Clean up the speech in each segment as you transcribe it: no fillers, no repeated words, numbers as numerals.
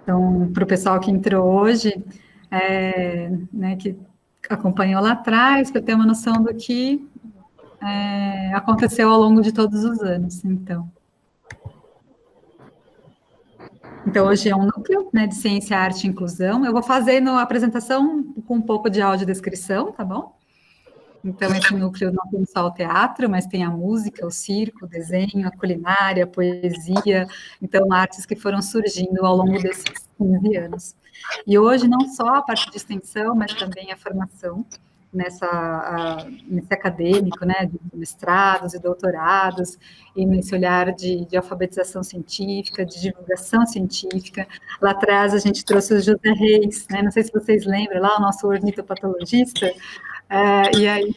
Então, para o pessoal que entrou hoje, né, que acompanhou lá atrás, para ter uma noção do que aconteceu ao longo de todos os anos, Então, hoje é um núcleo, né, de ciência, arte e inclusão. Eu vou fazer a apresentação com um pouco de audiodescrição, tá bom? Então, esse núcleo não tem só o teatro, mas tem a música, o circo, o desenho, a culinária, a poesia. Então, artes que foram surgindo ao longo desses 15 anos. E hoje, não só a parte de extensão, mas também a formação nesse acadêmico, né, de mestrados e doutorados, e nesse olhar de alfabetização científica, de divulgação científica. Lá atrás, a gente trouxe o José Reis, né, não sei se vocês lembram, lá o nosso ornitopatologista, e aí,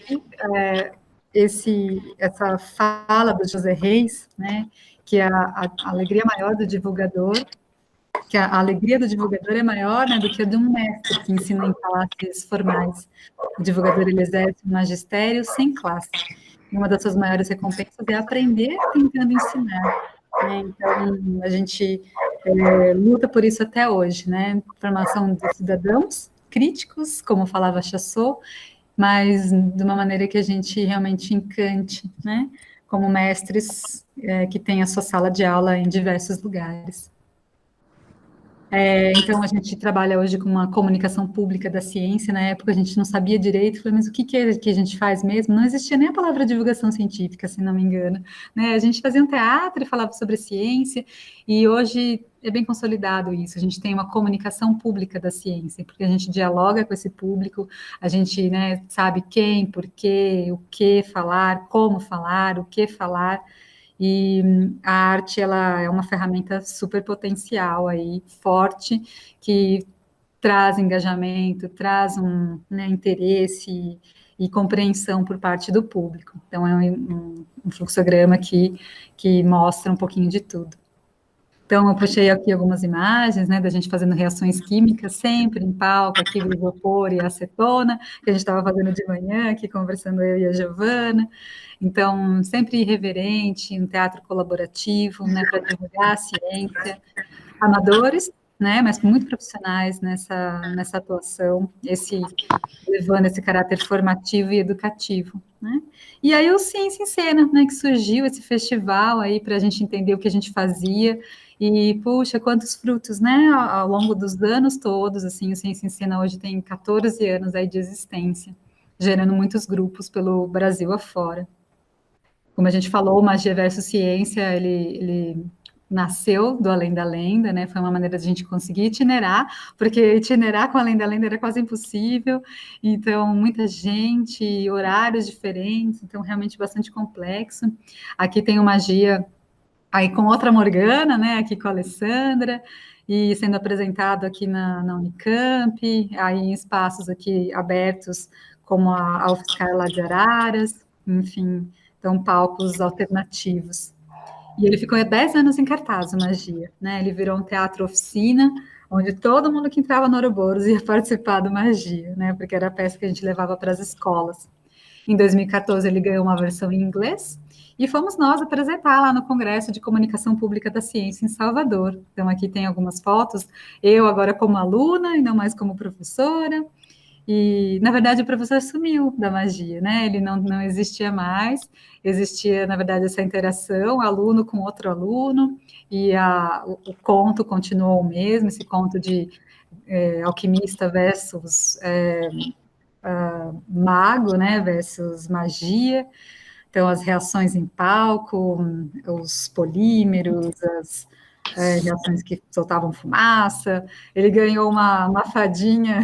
essa fala do José Reis, né, que a alegria maior do divulgador, que a alegria do divulgador é maior, né, do que a de um mestre que ensina em classes formais. O divulgador, ele exerce um magistério sem classe. E uma das suas maiores recompensas é aprender tentando ensinar. Né? Então, a gente luta por isso até hoje, né? Formação de cidadãos críticos, como falava Chassot, mas de uma maneira que a gente realmente encante, né? Como mestres que têm a sua sala de aula em diversos lugares. Então, a gente trabalha hoje com uma comunicação pública da ciência. Na época, a gente não sabia direito, falei, mas o que é que a gente faz mesmo? Não existia nem a palavra divulgação científica, se não me engano. Né? A gente fazia um teatro e falava sobre ciência, e hoje é bem consolidado isso. A gente tem uma comunicação pública da ciência, porque a gente dialoga com esse público, a gente, né, sabe quem, por quê, o que falar, como falar, o que falar. E a arte, ela é uma ferramenta super potencial aí, forte, que traz engajamento, traz interesse e compreensão por parte do público. Então, é um fluxograma que mostra um pouquinho de tudo. Então, eu puxei aqui algumas imagens, né, da gente fazendo reações químicas, sempre em palco, aqui o isopor e a acetona, que a gente estava fazendo de manhã, aqui conversando eu e a Giovana. Então, sempre irreverente, um teatro colaborativo, né, para divulgar a ciência. Amadores, né, mas muito profissionais nessa atuação, levando esse caráter formativo e educativo, né? E aí o Ciência em Cena, né, que surgiu esse festival aí para a gente entender o que a gente fazia, e, puxa, quantos frutos, né, ao longo dos anos todos, assim, o Ciência em Cena hoje tem 14 anos aí de existência, gerando muitos grupos pelo Brasil afora. Como a gente falou, Magia versus Ciência, ele nasceu do Além da Lenda, né? Foi uma maneira de a gente conseguir itinerar, porque itinerar com Além da Lenda era quase impossível. Então, muita gente, horários diferentes, então realmente bastante complexo. Aqui tem o Magia aí com outra Morgana, né? Aqui com a Alessandra, e sendo apresentado aqui na Unicamp, aí em espaços aqui abertos, como a UFSCar lá de Araras, enfim, então palcos alternativos. E ele ficou 10 anos em cartaz, o Magia, né? Ele virou um teatro oficina, onde todo mundo que entrava no Ouroboros ia participar do Magia, né? Porque era a peça que a gente levava para as escolas. Em 2014, ele ganhou uma versão em inglês, e fomos nós apresentar lá no Congresso de Comunicação Pública da Ciência em Salvador. Então, aqui tem algumas fotos, eu agora como aluna e não mais como professora. E, na verdade, o professor sumiu da Magia, né? Ele não existia mais, existia, na verdade, essa interação, aluno com outro aluno, e o conto continuou o mesmo, esse conto de alquimista versus mago, né, versus magia. Então, as reações em palco, os polímeros, as reações que soltavam fumaça. Ele ganhou uma fadinha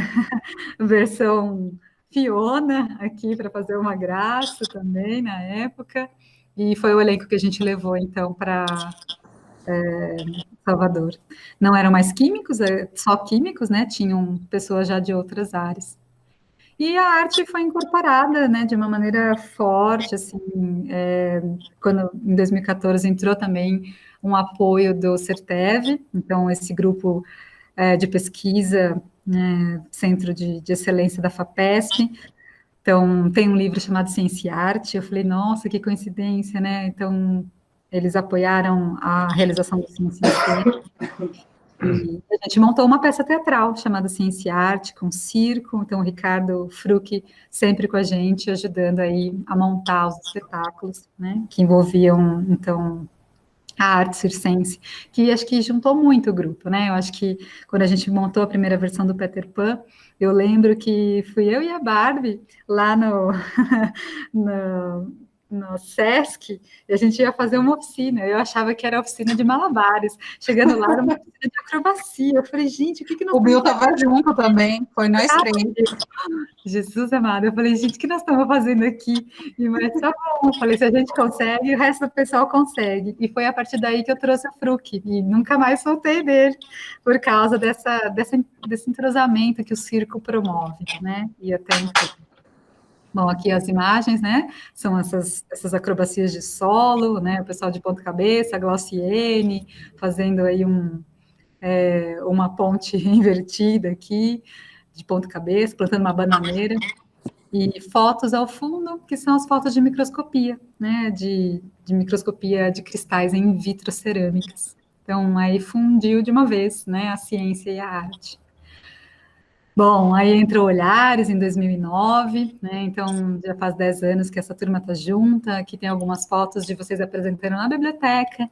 versão Fiona aqui para fazer uma graça também na época. E foi o elenco que a gente levou, então, para Salvador. Não eram mais químicos, só químicos, né? Tinham pessoas já de outras áreas. E a arte foi incorporada, né, de uma maneira forte, assim, quando em 2014 entrou também um apoio do CERTEV, então esse grupo de pesquisa, né, Centro de Excelência da FAPESP. Então, tem um livro chamado Ciência e Arte, eu falei, nossa, que coincidência, né? Então, eles apoiaram a realização do Ciência e Arte. E a gente montou uma peça teatral chamada Ciência e Arte, com circo, então o Ricardo Fruc sempre com a gente, ajudando aí a montar os espetáculos, né, que envolviam, então, a arte circense, que acho que juntou muito o grupo, né? Eu acho que quando a gente montou a primeira versão do Peter Pan, eu lembro que fui eu e a Barbie lá no, no Sesc, e a gente ia fazer uma oficina. Eu achava que era oficina de malabares. Chegando lá, era uma oficina de acrobacia. Eu falei, gente, o que que nós O Bill estamos estava junto também, foi nós três. Jesus amado, eu falei, gente, o que nós estamos fazendo aqui? E mas tá bom, eu falei, se a gente consegue, o resto do pessoal consegue. E foi a partir daí que eu trouxe o Fruc, e nunca mais soltei dele, por causa desse entrosamento que o circo promove, né? E até então. Bom, aqui as imagens, né? São essas acrobacias de solo, né? O pessoal de ponta cabeça, a Glauciene, fazendo aí uma ponte invertida aqui, de ponta cabeça, plantando uma bananeira. E fotos ao fundo, que são as fotos de microscopia, né? De microscopia de cristais em vitrocerâmicas. Então, aí fundiu de uma vez, né? A ciência e a arte. Bom, aí entrou Olhares em 2009, né? Então já faz 10 anos que essa turma está junta. Aqui tem algumas fotos de vocês apresentando na biblioteca.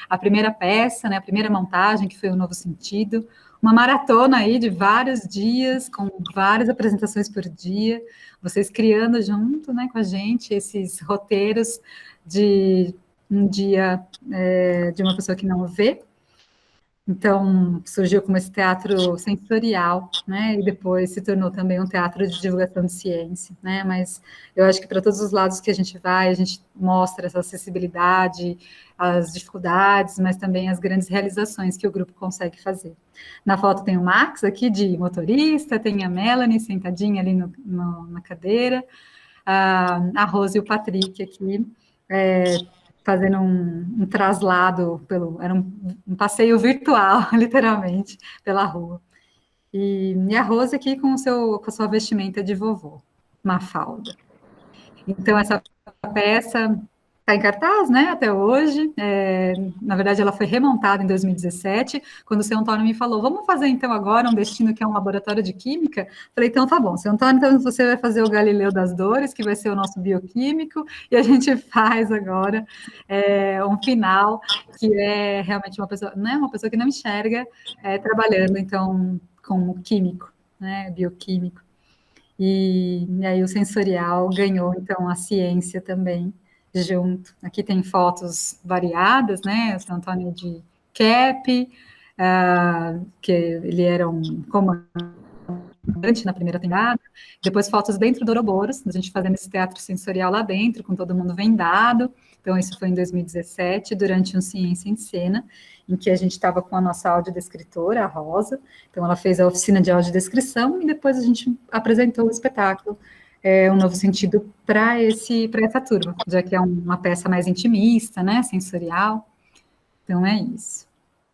A primeira peça, né? A primeira montagem, que foi o Novo Sentido. Uma maratona aí de vários dias, com várias apresentações por dia. Vocês criando junto, né, com a gente esses roteiros de um dia de uma pessoa que não vê. Então, surgiu como esse teatro sensorial, né? E depois se tornou também um teatro de divulgação de ciência, né? Mas eu acho que para todos os lados que a gente vai, a gente mostra essa acessibilidade, as dificuldades, mas também as grandes realizações que o grupo consegue fazer. Na foto tem o Max aqui de motorista, tem a Melanie sentadinha ali na cadeira, a Rose e o Patrick aqui, fazendo um traslado era um passeio virtual, literalmente, pela rua. E a Rose aqui com a sua vestimenta de vovô, Mafalda. Então, essa peça está em cartaz, né, até hoje. Na verdade, ela foi remontada em 2017, quando o seu Antônio me falou, vamos fazer então agora um destino que é um laboratório de química? Falei, então tá bom, seu Antônio, então você vai fazer o Galileu das Dores, que vai ser o nosso bioquímico, e a gente faz agora um final que é realmente uma pessoa, né, uma pessoa que não enxerga, trabalhando então como químico, né, bioquímico. E aí o sensorial ganhou, então, a ciência também junto. Aqui tem fotos variadas, né? O São Antônio de cap, que ele era um comandante na primeira temporada, depois fotos dentro do Ouroboros, a gente fazendo esse teatro sensorial lá dentro, com todo mundo vendado. Então, isso foi em 2017, durante um Ciência em Cena, em que a gente estava com a nossa audiodescritora, a Rosa. Então, ela fez a oficina de audiodescrição e depois a gente apresentou o espetáculo, Um Novo Sentido, para essa turma, já que é uma peça mais intimista, né, sensorial. Então, é isso.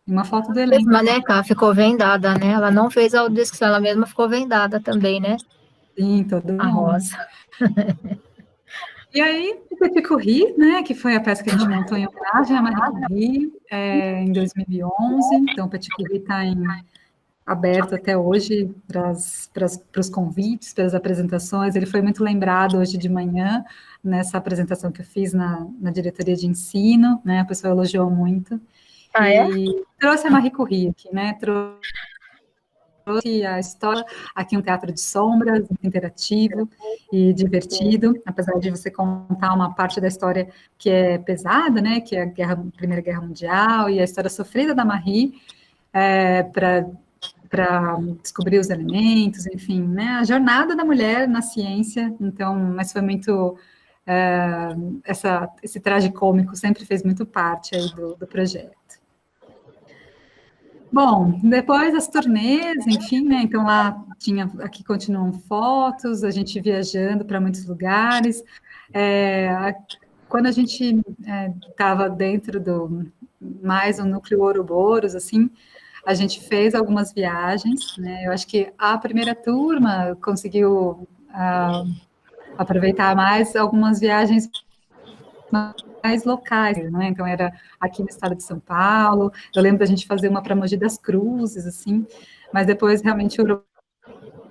Uma foto do elenco. Mesma, né, Cá? Ficou vendada, né? Ela não fez a audição, ela mesma ficou vendada também, né? Sim, todo A mundo. Rosa. E aí, o Petit Courri, né, que foi a peça que a gente montou em homenagem a Marie Curie, em 2011. Então, o Petit Courri está aberto até hoje para os convites, para as apresentações. Ele foi muito lembrado hoje de manhã, nessa apresentação que eu fiz na diretoria de ensino, né, a pessoa elogiou muito. E trouxe a Marie Curie aqui, né, trouxe a história, aqui um teatro de sombras, interativo e divertido, apesar de você contar uma parte da história que é pesada, né, que é a Primeira Guerra Mundial e a história sofrida da Marie, para descobrir os elementos, enfim, né, a jornada da mulher na ciência, então, mas foi muito, esse traje cômico sempre fez muito parte aí do projeto. Bom, depois as turnês, enfim, né? Então lá aqui continuam fotos, a gente viajando para muitos lugares. Quando a gente estava dentro mais um núcleo Ouroboros, assim, a gente fez algumas viagens, né? Eu acho que a primeira turma conseguiu aproveitar mais algumas viagens locais, né? Então era aqui no estado de São Paulo. Eu lembro da gente fazer uma para Mogi das Cruzes, assim, mas depois realmente o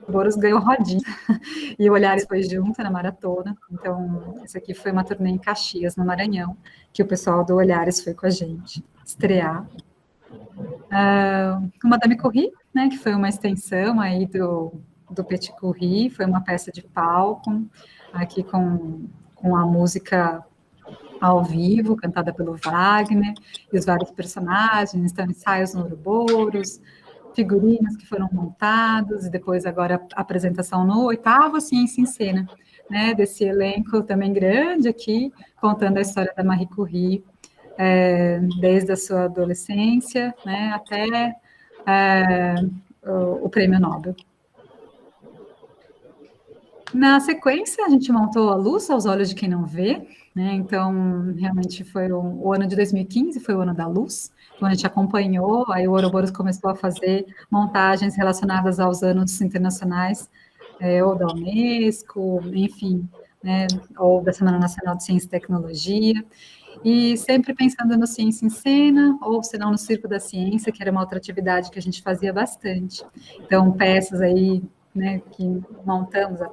Ouroboros ganhou rodinha e o Olhares foi junto na maratona. Então, essa aqui foi uma turnê em Caxias, no Maranhão, que o pessoal do Olhares foi com a gente estrear. O Madame Curie, né, que foi uma extensão aí do Petit Curie, foi uma peça de palco, aqui com a música ao vivo, cantada pelo Wagner, e os vários personagens, então ensaios no Ouroboros, figurinos que foram montados, e depois agora a apresentação no 8º Ciência em Cena, né, desse elenco também grande aqui, contando a história da Marie Curie, desde a sua adolescência, né, até o Prêmio Nobel. Na sequência, a gente montou a Luz aos Olhos de Quem Não Vê, né? Então, realmente foi o ano de 2015, foi o ano da luz, então a gente acompanhou, aí o Ouroboros começou a fazer montagens relacionadas aos anos internacionais, ou da Unesco, enfim, né, ou da Semana Nacional de Ciência e Tecnologia, e sempre pensando no Ciência em Cena, ou se não no Circo da Ciência, que era uma outra atividade que a gente fazia bastante. Então, peças aí, né, que montamos a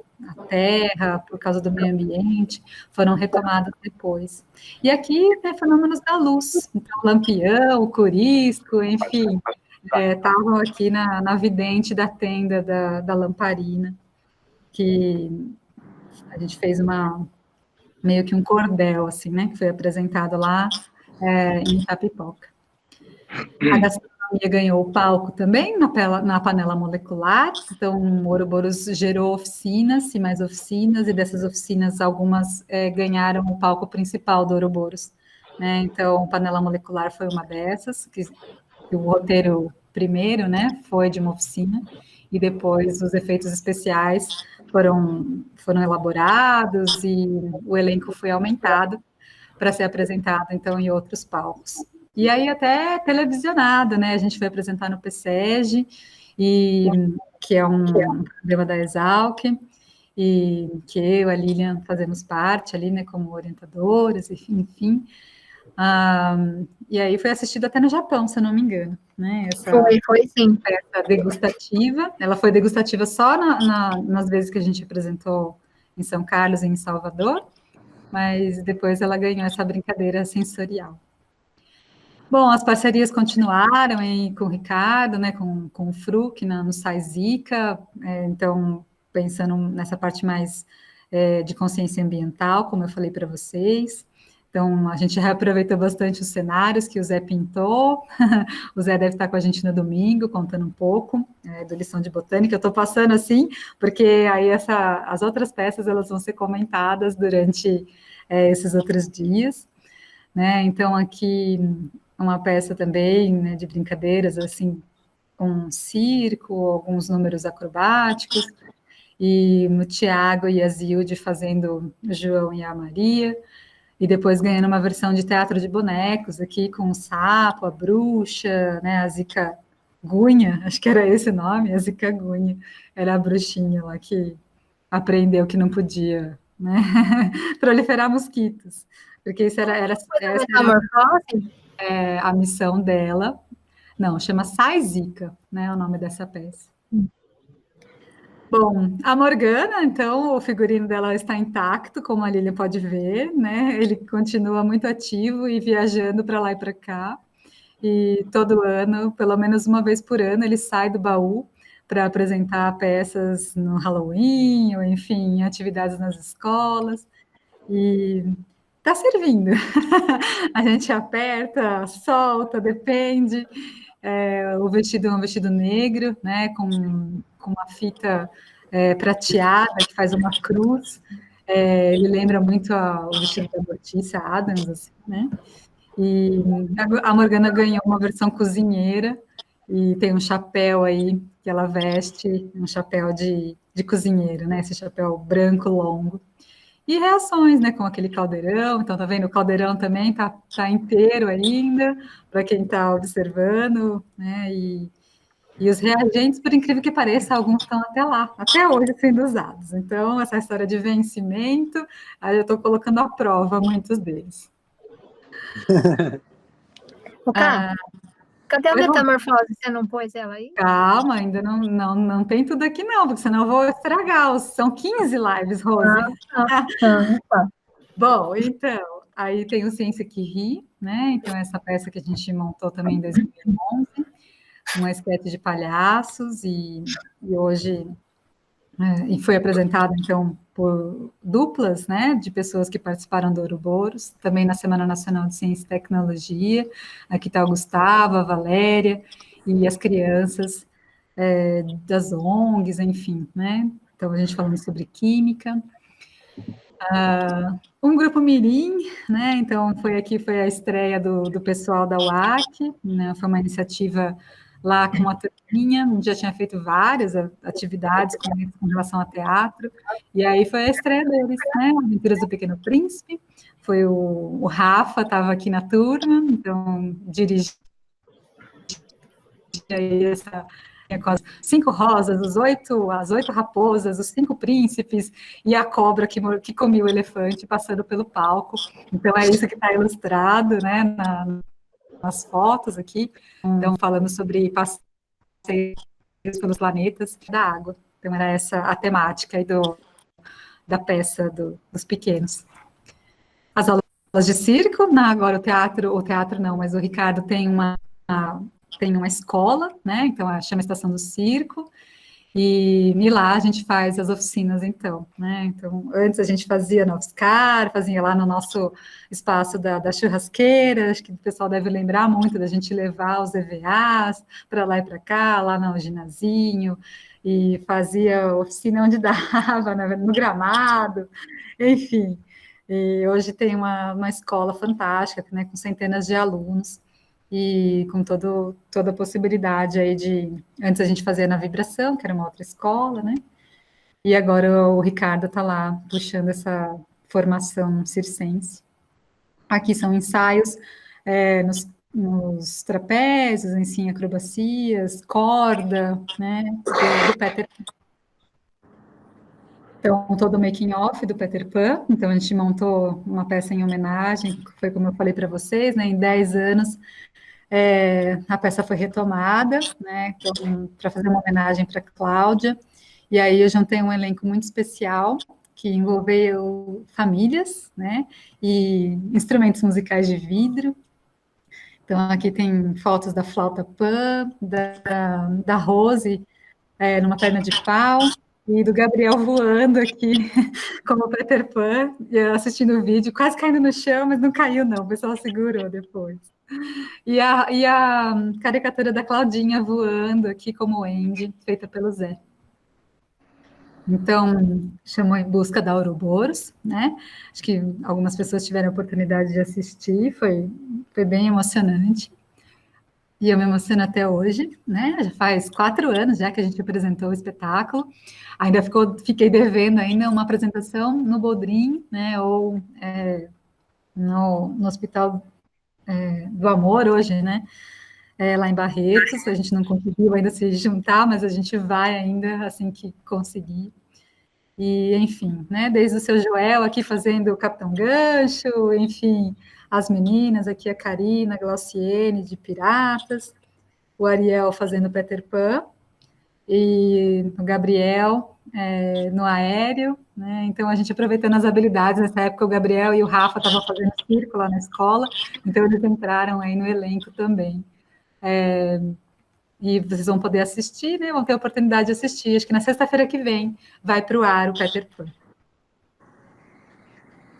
terra por causa do meio ambiente, foram retomadas depois. E aqui, né, fenômenos da luz, então, Lampião, o Corisco, enfim, estavam aqui na vidente da tenda da lamparina, que a gente fez meio que um cordel, assim, né, que foi apresentado lá em Itapipoca. A gastronomia ganhou o palco também na panela molecular, então o Ouroboros gerou oficinas e mais oficinas, e dessas oficinas algumas ganharam o palco principal do Ouroboros, né, então panela molecular foi uma dessas, que o roteiro primeiro, né, foi de uma oficina, e depois os efeitos especiais foram elaborados e o elenco foi aumentado para ser apresentado, então, em outros palcos. E aí até televisionado, né, a gente foi apresentar no PSEG, que é um programa da Exalc, e que eu e a Lilian fazemos parte ali, né, como orientadoras, enfim. E aí foi assistido até no Japão, se eu não me engano, né? Foi sim. Peça degustativa, ela foi degustativa só nas vezes que a gente apresentou em São Carlos e em Salvador, mas depois ela ganhou essa brincadeira sensorial. Bom, as parcerias continuaram com o Ricardo, né, com o Fruc no Saizica, então, pensando nessa parte mais de consciência ambiental, como eu falei para vocês. Então, a gente reaproveitou bastante os cenários que o Zé pintou. O Zé deve estar com a gente no domingo, contando um pouco do Lição de Botânica. Eu estou passando assim, porque aí as outras peças elas vão ser comentadas durante esses outros dias, né? Então, aqui uma peça também, né, de brincadeiras, assim, com um circo, alguns números acrobáticos, e o Tiago e a Zilde fazendo o João e a Maria, e depois ganhando uma versão de teatro de bonecos aqui com o sapo, a bruxa, né, a Zica Gunha, acho que era esse o nome, a Zica Gunha, era a bruxinha lá que aprendeu que não podia, né, proliferar mosquitos, porque essa era a missão dela. Não, chama Sai Zica, né, o nome dessa peça. Bom, a Morgana, então, o figurino dela está intacto, como a Lilian pode ver, né? Ele continua muito ativo e viajando para lá e para cá. E todo ano, pelo menos uma vez por ano, ele sai do baú para apresentar peças no Halloween, ou enfim, atividades nas escolas. E está servindo. A gente aperta, solta, depende. O vestido é um vestido negro, né, com uma fita prateada que faz uma cruz. Ele lembra muito o vestido da Mortícia Adams, assim, né? E a Morgana ganhou uma versão cozinheira e tem um chapéu aí que ela veste, um chapéu de cozinheiro, né? Esse chapéu branco longo. E reações, né, com aquele caldeirão. Então, tá vendo? O caldeirão também tá inteiro ainda, para quem está observando, né? E os reagentes, por incrível que pareça, alguns estão até lá, até hoje sendo usados. Então, essa história de vencimento, aí eu estou colocando à prova muitos deles. Ô, Cá, cadê a Oi, Rô. metamorfose? Você não pôs ela aí? Calma, ainda não tem tudo aqui não, porque senão eu vou estragar. São 15 lives, Rose. Tá. Bom, então, aí tem o Ciência que Ri, né? Então, essa peça que a gente montou também em 2011, uma esquete de palhaços, e hoje e foi apresentada, então, por duplas, né, de pessoas que participaram do Ouroboros, também na Semana Nacional de Ciência e Tecnologia. Aqui está o Gustavo, a Valéria e as crianças das ONGs, enfim, né? Então, a gente falando sobre química. Um grupo mirim, né? Então, foi a estreia do pessoal da UAC, né? Foi uma iniciativa lá com uma turminha, já tinha feito várias atividades com relação a teatro, e aí foi a estreia deles, né? Aventuras do Pequeno Príncipe, foi o Rafa, estava aqui na turma, então dirigia aí essa com as 5 rosas, as 8 raposas, os 5 príncipes e a cobra que comia o elefante passando pelo palco. Então é isso que está ilustrado, né, nas fotos aqui. Então falando sobre passeios pelos planetas da água. Então era essa a temática aí da peça dos pequenos. As aulas de circo, né, agora o teatro não, mas o Ricardo tem uma escola, né? Então chama Estação do Circo, e lá a gente faz as oficinas, então, né? Então, antes a gente fazia no UFSCar, fazia lá no nosso espaço da churrasqueira, acho que o pessoal deve lembrar muito da gente levar os EVAs para lá e para cá, lá no ginazinho, e fazia oficina onde dava, né? No gramado, enfim. E hoje tem uma escola fantástica, né, com centenas de alunos, e com toda a possibilidade aí antes a gente fazia na Vibração, que era uma outra escola, né, e agora o Ricardo está lá puxando essa formação circense. Aqui são ensaios nos trapézios, ensina acrobacias, corda, né, do Peter. Então, todo o making off do Peter Pan, então a gente montou uma peça em homenagem, que foi como eu falei para vocês, né, em 10 anos, a peça foi retomada, né, então, para fazer uma homenagem para Cláudia, e aí eu juntei um elenco muito especial, que envolveu famílias, né, e instrumentos musicais de vidro. Então, aqui tem fotos da flauta Pan, da Rose, numa perna de pau, e do Gabriel voando aqui, como Peter Pan, e eu assistindo o vídeo, quase caindo no chão, mas não caiu não, o pessoal segurou depois. E a caricatura da Claudinha voando aqui como Andy, feita pelo Zé. Então, chamou Em Busca da Ouroboros, né? Acho que algumas pessoas tiveram a oportunidade de assistir, foi bem emocionante. E eu me emociono até hoje, né? Já faz 4 anos já que a gente apresentou o espetáculo. Ainda fiquei devendo ainda uma apresentação no Bodrim, né? Ou no Hospital do Amor hoje, né? Lá em Barretos. A gente não conseguiu ainda se juntar, mas a gente vai ainda assim que conseguir. E, enfim, né? Desde o seu Joel aqui fazendo o Capitão Gancho, enfim, as meninas aqui, a Karina, a Glauciene de Piratas, o Ariel fazendo Peter Pan, e o Gabriel no aéreo, né? Então a gente aproveitando as habilidades, nessa época o Gabriel e o Rafa estavam fazendo circo lá na escola, então eles entraram aí no elenco também. E vocês vão poder assistir, né? Vão ter a oportunidade de assistir. Acho que na sexta-feira que vem vai para o ar o Peter Pan.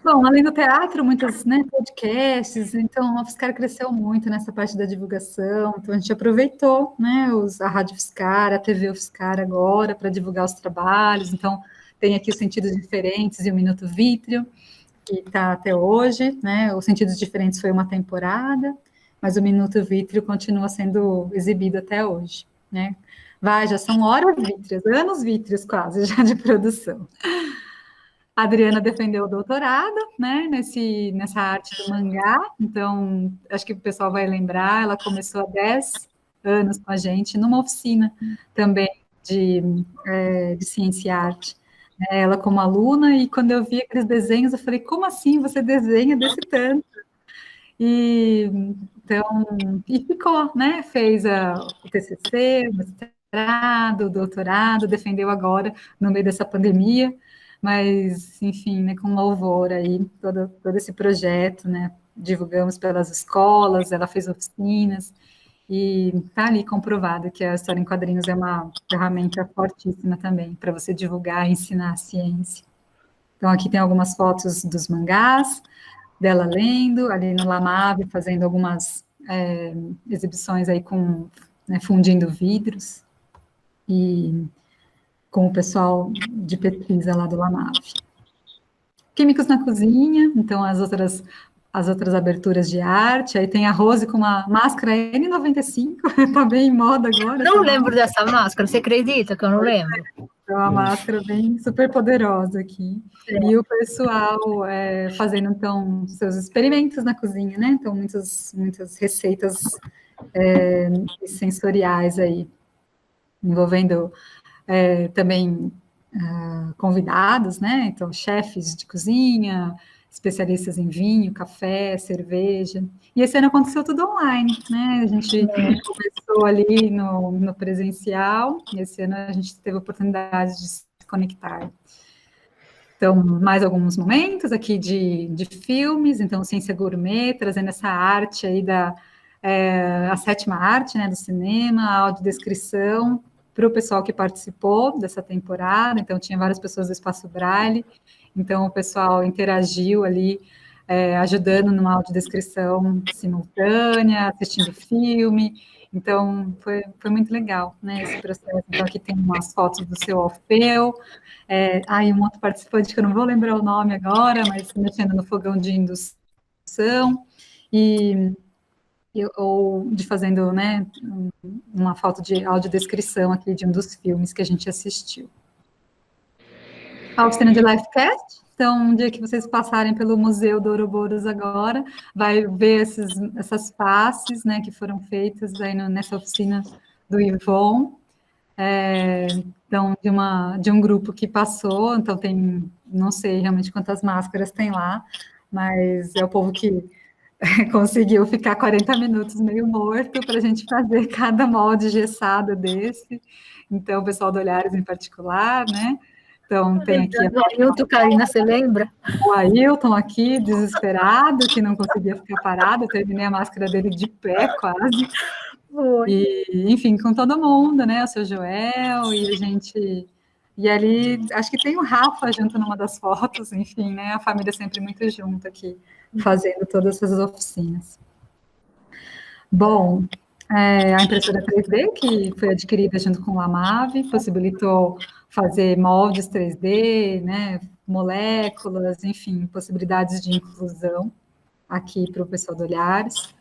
Bom, além do teatro, muitos, né, podcasts, então a UFSCar cresceu muito nessa parte da divulgação, então a gente aproveitou, né, a Rádio UFSCar, a TV UFSCar agora, para divulgar os trabalhos, então tem aqui os Sentidos Diferentes e o Minuto Vítreo, que está até hoje, né, os Sentidos Diferentes foi uma temporada, mas o Minuto Vítreo continua sendo exibido até hoje, né. Já são horas vítreas, anos vítreos quase, já de produção. A Adriana defendeu o doutorado, né, nessa arte do mangá, então, acho que o pessoal vai lembrar, ela começou há 10 anos com a gente, numa oficina também de ciência e arte. Ela como aluna, e quando eu vi aqueles desenhos, eu falei, como assim você desenha desse tanto? E, então, e ficou, né? Fez o TCC, o mestrado, o doutorado, defendeu agora, no meio dessa pandemia, mas, enfim, né, com louvor aí, todo esse projeto, né? Divulgamos pelas escolas, ela fez oficinas, e está ali comprovado que a história em quadrinhos é uma ferramenta fortíssima também para você divulgar e ensinar a ciência. Então, aqui tem algumas fotos dos mangás, dela lendo, ali no Lamave, fazendo algumas exibições aí com, né, fundindo vidros, e com o pessoal de pesquisa lá do Lamave. Químicos na cozinha, então as outras aberturas de arte, aí tem a Rose com uma máscara N95, tá bem em moda agora. Não lembro dessa máscara, você acredita que eu não lembro? É uma máscara bem super poderosa aqui. E o pessoal fazendo, então, seus experimentos na cozinha, né? Então, muitas receitas sensoriais aí, envolvendo também convidados, né? Então, chefes de cozinha, especialistas em vinho, café, cerveja. E esse ano aconteceu tudo online, né? A gente começou ali no presencial, e esse ano a gente teve a oportunidade de se conectar. Então, mais alguns momentos aqui de filmes, então, Ciência Gourmet, trazendo essa arte aí a sétima arte, né, do cinema, a audiodescrição, para o pessoal que participou dessa temporada, então tinha várias pessoas do Espaço Braille, então o pessoal interagiu ali, ajudando numa audiodescrição simultânea, assistindo filme, então foi muito legal, né, esse processo. Então aqui tem umas fotos do seu Alfeu, um outro participante que eu não vou lembrar o nome agora, mas mexendo no fogão de indução, ou de fazendo, né, uma foto de audiodescrição aqui de um dos filmes que a gente assistiu. A oficina de Lifecast, então, um dia que vocês passarem pelo Museu do Ouroboros agora, vai ver essas faces, né, que foram feitas aí nessa oficina do Yvon, então, de um grupo que passou, então tem, não sei realmente quantas máscaras tem lá, mas é o povo que conseguiu ficar 40 minutos meio morto para a gente fazer cada molde gessado desse. Então, o pessoal do Olhares em particular, né? Então, tem aqui o Ailton, Karina, você lembra? o Ailton aqui, desesperado, que não conseguia ficar parado, eu terminei a máscara dele de pé, quase. E, enfim, com todo mundo, né? O seu Joel, e a gente... E ali, acho que tem o Rafa junto numa das fotos, enfim, né? A família sempre muito junto aqui, fazendo todas essas oficinas. Bom, a impressora 3D, que foi adquirida junto com a Amave, possibilitou fazer moldes 3D, né? Moléculas, enfim, possibilidades de inclusão aqui para o pessoal do Olhares.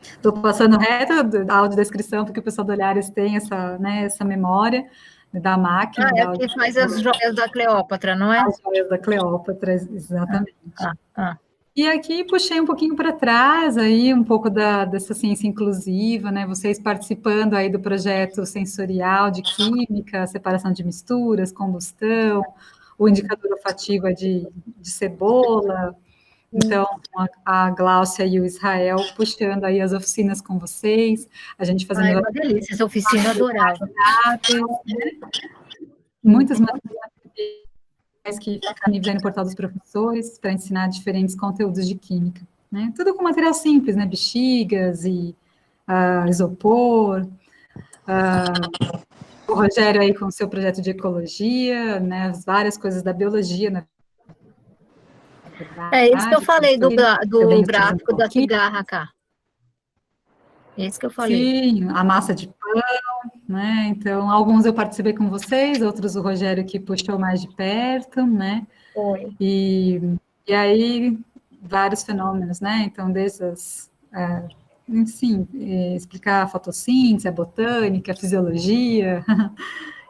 Estou passando reto da audiodescrição, porque o pessoal do Olhares tem essa memória da máquina. Que faz as joias da Cleópatra, não é? As joias da Cleópatra, exatamente. E aqui puxei um pouquinho para trás, aí um pouco dessa ciência inclusiva, né? Vocês participando aí do projeto sensorial de química, separação de misturas, combustão, o indicador olfativo de cebola. Então, a Gláucia e o Israel puxando aí as oficinas com vocês, a gente fazendo... É uma delícia, essa oficina adorava. Muitas matérias que ficam disponíveis no portal dos professores para ensinar diferentes conteúdos de química, né? Tudo com material simples, né? Bexigas e isopor. O Rogério aí com o seu projeto de ecologia, né? As várias coisas da biologia, né? É isso que eu falei do gráfico da cigarra cá. Esse que eu falei. Sim, a massa de pão, né? Então, alguns eu participei com vocês, outros o Rogério que puxou mais de perto, né? Foi. E aí, vários fenômenos, né? Então, explicar a fotossíntese, a botânica, a fisiologia,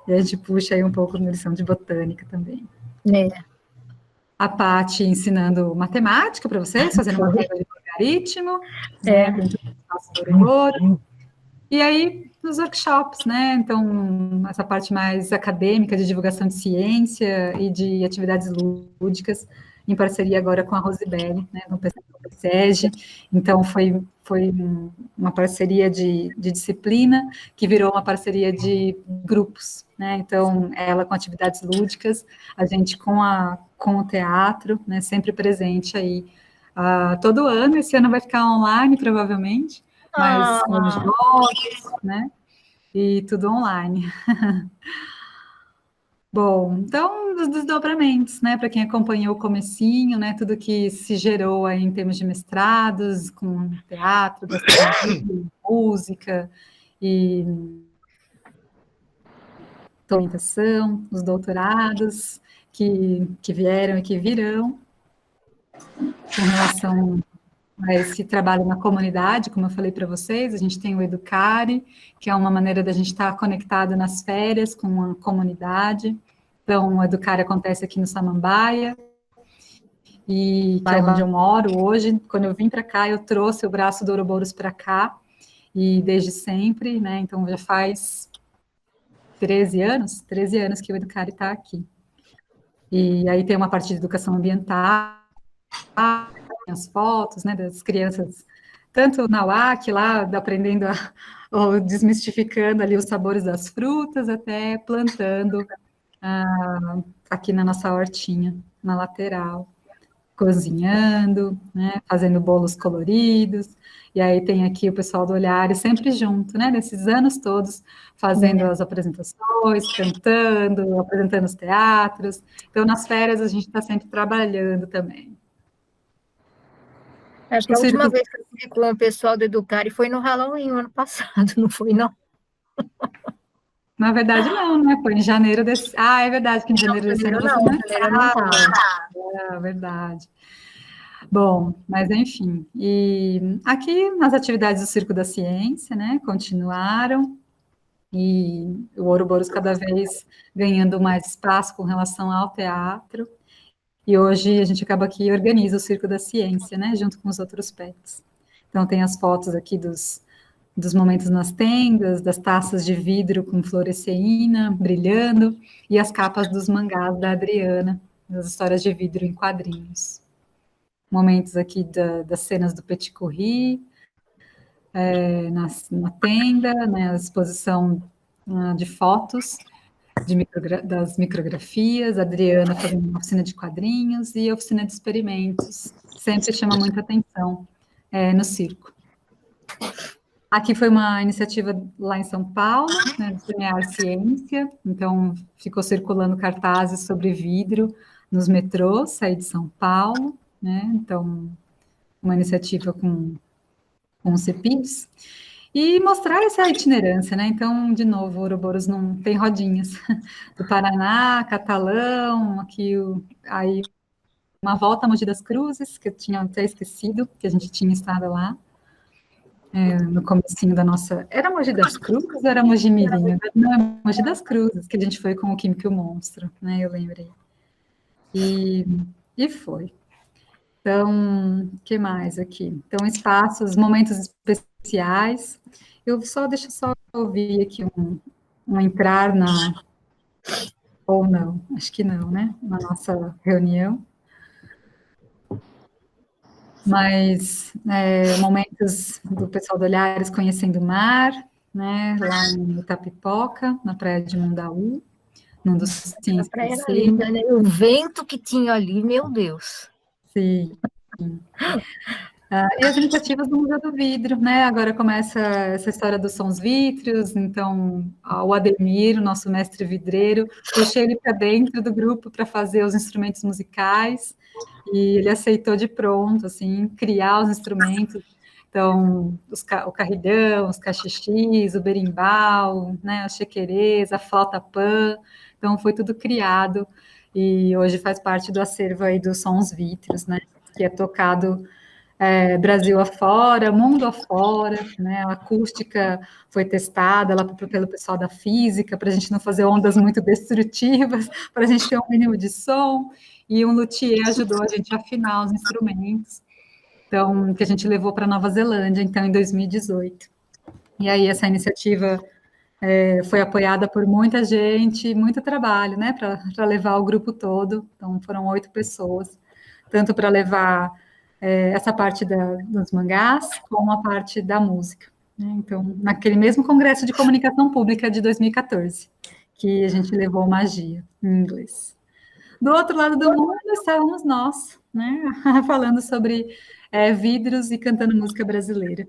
e a gente puxa aí um pouco na lição de botânica também. A Paty ensinando matemática para vocês, fazendo uma régua de logaritmo, e aí, nos workshops, né? Então, essa parte mais acadêmica de divulgação de ciência e de atividades lúdicas, em parceria agora com a Rosibelli, né? No SEGE, então foi uma parceria de disciplina, que virou uma parceria de grupos, né, então ela com atividades lúdicas, a gente com o teatro, né, sempre presente aí, todo ano. Esse ano vai ficar online, provavelmente, mas com os jogos, né, e tudo online. Bom, então, os desdobramentos, né, para quem acompanhou o comecinho, né, tudo que se gerou aí em termos de mestrados, com teatro, gastronomia, música e orientação, os doutorados que vieram e que virão, com relação a esse trabalho na comunidade, como eu falei para vocês, a gente tem o Educare, que é uma maneira da gente estar conectado nas férias com a comunidade. Então, o Educare acontece aqui no Samambaia, e que é onde eu moro hoje. Quando eu vim para cá, eu trouxe o braço do Ouroboros para cá, e desde sempre, né, então já faz 13 anos que o Educare está aqui. E aí tem uma parte de educação ambiental, as fotos, né, das crianças, tanto na UAC, lá, aprendendo ou desmistificando ali os sabores das frutas, até plantando aqui na nossa hortinha, na lateral, cozinhando, né, fazendo bolos coloridos, e aí tem aqui o pessoal do Olhares sempre junto, né, nesses anos todos, fazendo as apresentações, cantando, apresentando os teatros. Então, nas férias, a gente está sempre trabalhando também. Acho que a última vez que eu fui com o pessoal do Educare foi no Halloween, ano passado, não foi, não? Na verdade, não, né? Foi em janeiro desse... é verdade que em janeiro desse ano você não estava. É verdade. Bom, mas enfim. E aqui, nas atividades do Circo da Ciência, né, continuaram, e o Ouroboros cada vez ganhando mais espaço com relação ao teatro, e hoje a gente acaba aqui e organiza o Circo da Ciência, né, junto com os outros PETs. Então, tem as fotos aqui dos momentos nas tendas, das taças de vidro com fluoresceína brilhando, e as capas dos mangás da Adriana, das histórias de vidro em quadrinhos. Momentos aqui das cenas do Petit Courri, na tenda, né, a exposição de fotos das micrografias, a Adriana fazendo uma oficina de quadrinhos e a oficina de experimentos, sempre chama muita atenção no circo. Aqui foi uma iniciativa lá em São Paulo, né, de Semear Ciência, então ficou circulando cartazes sobre vidro nos metrôs aí de São Paulo, né, então uma iniciativa com o CEPIDS, e mostrar essa itinerância, né, então, de novo, o Ouroboros não tem rodinhas, do Paraná, Catalão, aqui, aí uma volta a Mogi das Cruzes, que eu tinha até esquecido, que a gente tinha estado lá, no comecinho da nossa... Era Mogi das Cruzes ou era Mogi Mirim? Não, é Mogi das Cruzes, que a gente foi com o Químico e o Monstro, né, eu lembrei. E foi. Então, o que mais aqui? Então, espaços, momentos especiais. Deixa eu só ouvir aqui um entrar ou não, acho que não, né? Na nossa reunião. Mas momentos do pessoal do Olhares conhecendo o mar, né? Lá em Itapipoca, na praia de Mundaú, num dos ciências. A praia era linda, né? O vento que tinha ali, meu Deus. Sim. E as iniciativas do Museu do Vidro, né? Agora começa essa história dos sons vítreos, então o Ademir, o nosso mestre vidreiro, puxei ele para dentro do grupo para fazer os instrumentos musicais, e ele aceitou de pronto, assim, criar os instrumentos. Então, o carrilhão, os cachixis, o berimbau, né, as chequerês, a flauta pan, então foi tudo criado, e hoje faz parte do acervo aí dos sons vítreos, né, que é tocado Brasil afora, mundo afora, né? A acústica foi testada lá pelo pessoal da física, para a gente não fazer ondas muito destrutivas, para a gente ter um mínimo de som, e um luthier ajudou a gente a afinar os instrumentos, então, que a gente levou para Nova Zelândia, então, em 2018. E aí, essa iniciativa foi apoiada por muita gente, muito trabalho, né, para levar o grupo todo, então, foram 8 pessoas, tanto para levar essa parte dos mangás com a parte da música, né? Então, naquele mesmo Congresso de Comunicação Pública de 2014, que a gente levou magia em inglês. Do outro lado do mundo estávamos nós, né? Falando sobre vidros e cantando música brasileira.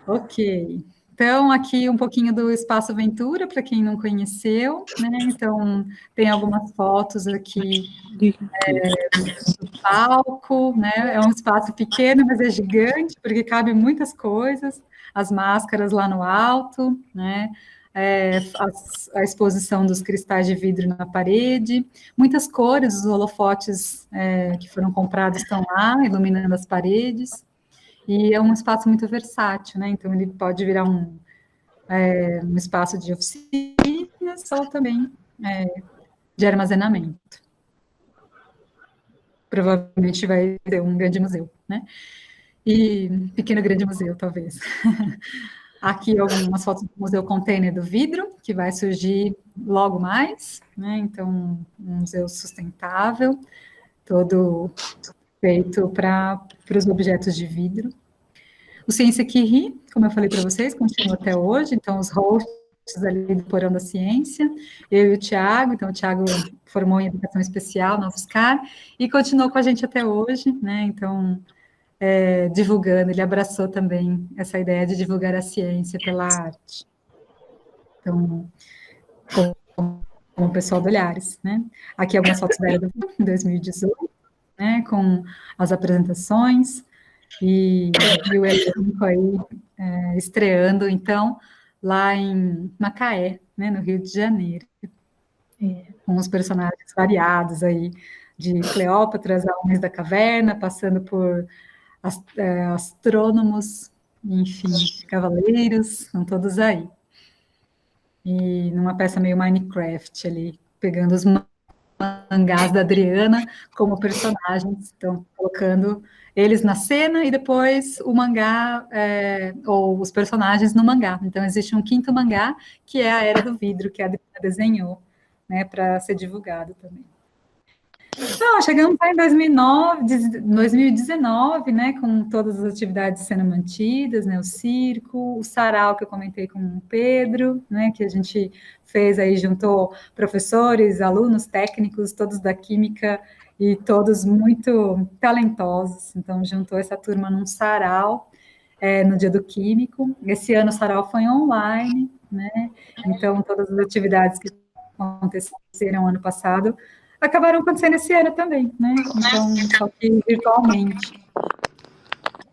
Ok. Então, aqui um pouquinho do Espaço Ventura, para quem não conheceu, né? Então, tem algumas fotos aqui do palco, né? É um espaço pequeno, mas é gigante, porque cabe muitas coisas, as máscaras lá no alto, né? A exposição dos cristais de vidro na parede, muitas cores, os holofotes que foram comprados estão lá, iluminando as paredes, e é um espaço muito versátil, né? Então, ele pode virar um espaço de oficinas ou também de armazenamento. Provavelmente vai ter um grande museu, né? E pequeno grande museu, talvez. Aqui algumas fotos do Museu Container do Vidro, que vai surgir logo mais, né? Então, um museu sustentável, todo feito para os objetos de vidro. O Ciência que Ri, como eu falei para vocês, continua até hoje, então os hosts ali do Porão da Ciência, eu e o Tiago, então o Tiago formou em Educação Especial na UFSCar, e continuou com a gente até hoje, né, então, divulgando, ele abraçou também essa ideia de divulgar a ciência pela arte. Então, como o pessoal do Olhares, né. Aqui algumas fotos da Era do Vidro, em 2018, né, com as apresentações, e o elenco aí estreando, então, lá em Macaé, né, no Rio de Janeiro, com os personagens variados aí, de Cleópatra, a Homens da Caverna, passando por astrônomos, enfim, cavaleiros, estão todos aí. E numa peça meio Minecraft ali, pegando os mangás da Adriana como personagens, estão colocando eles na cena e depois o mangá, ou os personagens no mangá. Então, existe um quinto mangá, que é a Era do Vidro, que a Adriana desenhou, né, para ser divulgado também. Então, chegamos aí em 2019, né, com todas as atividades sendo mantidas, né, o circo, o sarau que eu comentei com o Pedro, né, que a gente fez aí, juntou professores, alunos, técnicos, todos da química e todos muito talentosos, então juntou essa turma num sarau, no dia do químico. Esse ano o sarau foi online, né, então todas as atividades que aconteceram ano passado acabaram acontecendo esse ano também, né? Então, só que virtualmente.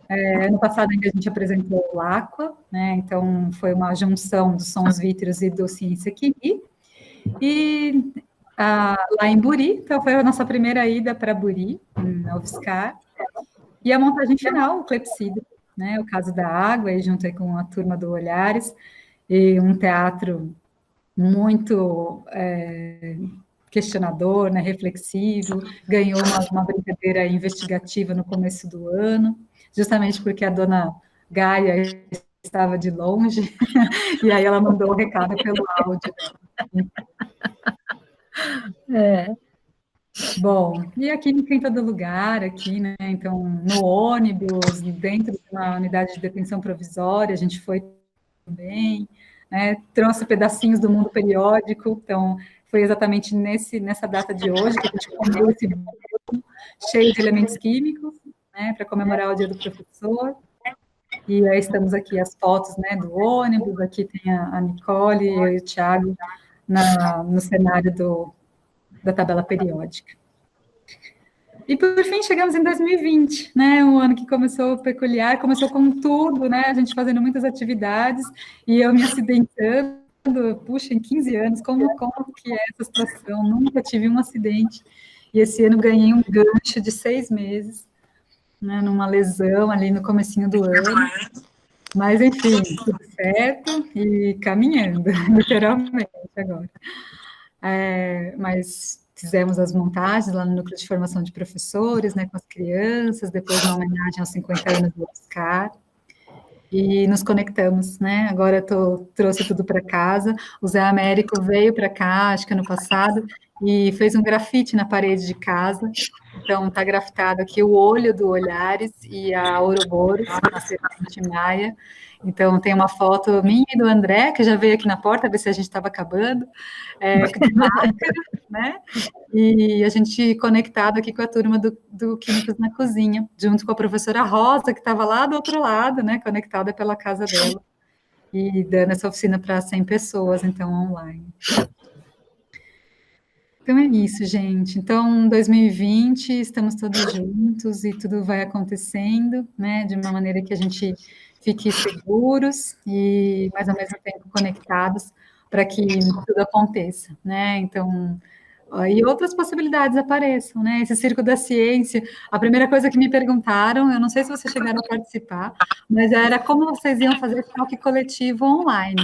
Ano passado ainda a gente apresentou o Aqua, né? Então, foi uma junção dos sons vítreos e do Ciência Química. E lá em Buri, então foi a nossa primeira ida para Buri, na UFSCar. E a montagem final, o Clepsidra, né? O Caso da Água, aí junto aí com a turma do Olhares, e um teatro muito questionador, né, reflexivo, ganhou uma brincadeira investigativa no começo do ano, justamente porque a dona Gaia estava de longe, e aí ela mandou o recado pelo áudio. Bom, e a química em todo lugar aqui, né, então, no ônibus, dentro de uma unidade de detenção provisória, a gente foi também, né, trouxe pedacinhos do mundo periódico, então, foi exatamente nessa data de hoje que a gente comeu esse bolo cheio de elementos químicos, né, para comemorar o Dia do Professor. E aí estamos aqui as fotos, né, do ônibus, aqui tem a Nicole, eu e o Thiago no cenário da tabela periódica. E, por fim, chegamos em 2020, né, um ano que começou peculiar, começou com tudo, né, a gente fazendo muitas atividades, e eu me acidentando, puxa, em 15 anos, como que é essa situação? Nunca tive um acidente, e esse ano ganhei um gancho de 6 meses, né, numa lesão ali no comecinho do ano, mas, enfim, tudo certo, e caminhando, literalmente, agora. Mas fizemos as montagens lá no Núcleo de Formação de Professores, né, com as crianças, depois uma homenagem aos 50 anos do UFSCar, e nos conectamos, né? Agora trouxe tudo para casa. O Zé Américo veio para cá, acho que ano passado, e fez um grafite na parede de casa. Então, está grafitado aqui o olho do Olhares e a Ouroboros, a serpente maia. Então, tem uma foto minha e do André, que já veio aqui na porta, ver se a gente estava acabando, de máscara, né? E a gente conectado aqui com a turma do Químicos na Cozinha, junto com a professora Rosa, que estava lá do outro lado, né? Conectada pela casa dela, e dando essa oficina para 100 pessoas, então, online. Então é isso, gente. Então, 2020, estamos todos juntos e tudo vai acontecendo, né, de uma maneira que a gente fique seguros e, mas ao mesmo tempo, conectados para que tudo aconteça, né? Então, e outras possibilidades apareçam, né? Esse Circo da Ciência, a primeira coisa que me perguntaram, eu não sei se vocês chegaram a participar, mas era como vocês iam fazer choque coletivo online.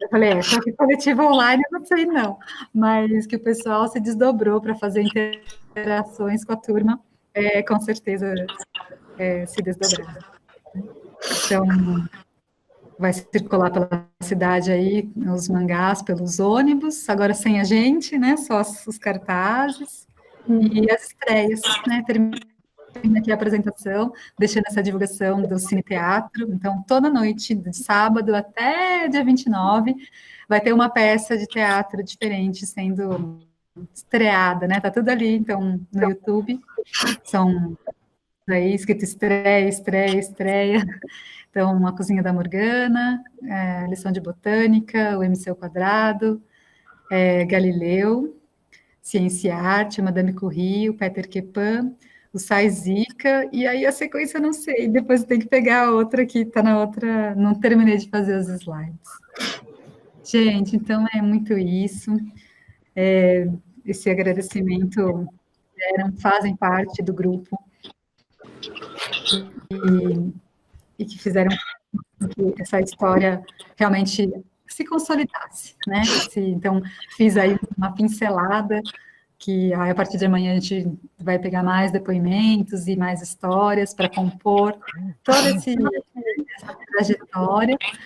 Eu falei, choque coletivo online, eu não sei não, mas que o pessoal se desdobrou para fazer interações com a turma, com certeza se desdobraram. Então, vai circular pela cidade aí, os mangás pelos ônibus, agora sem a gente, né, só os cartazes e as estreias, né, termina aqui a apresentação, deixando essa divulgação do Cine Teatro, então toda noite, de sábado até dia 29, vai ter uma peça de teatro diferente sendo estreada, né, tá tudo ali, então, no YouTube, são aí escrito estreia, estreia, estreia. Então, a Cozinha da Morgana, Lição de Botânica, o MC ao Quadrado, Galileu, Ciência e Arte, Madame Curie, o Peter Quepan, o Sai Zica, e aí a sequência eu não sei, depois tem que pegar a outra que está na outra, não terminei de fazer os slides. Gente, então é muito isso, esse agradecimento, fazem parte do grupo, e que fizeram que essa história realmente se consolidasse, né? Então, fiz aí uma pincelada, que aí, a partir de amanhã a gente vai pegar mais depoimentos e mais histórias para compor toda essa trajetória,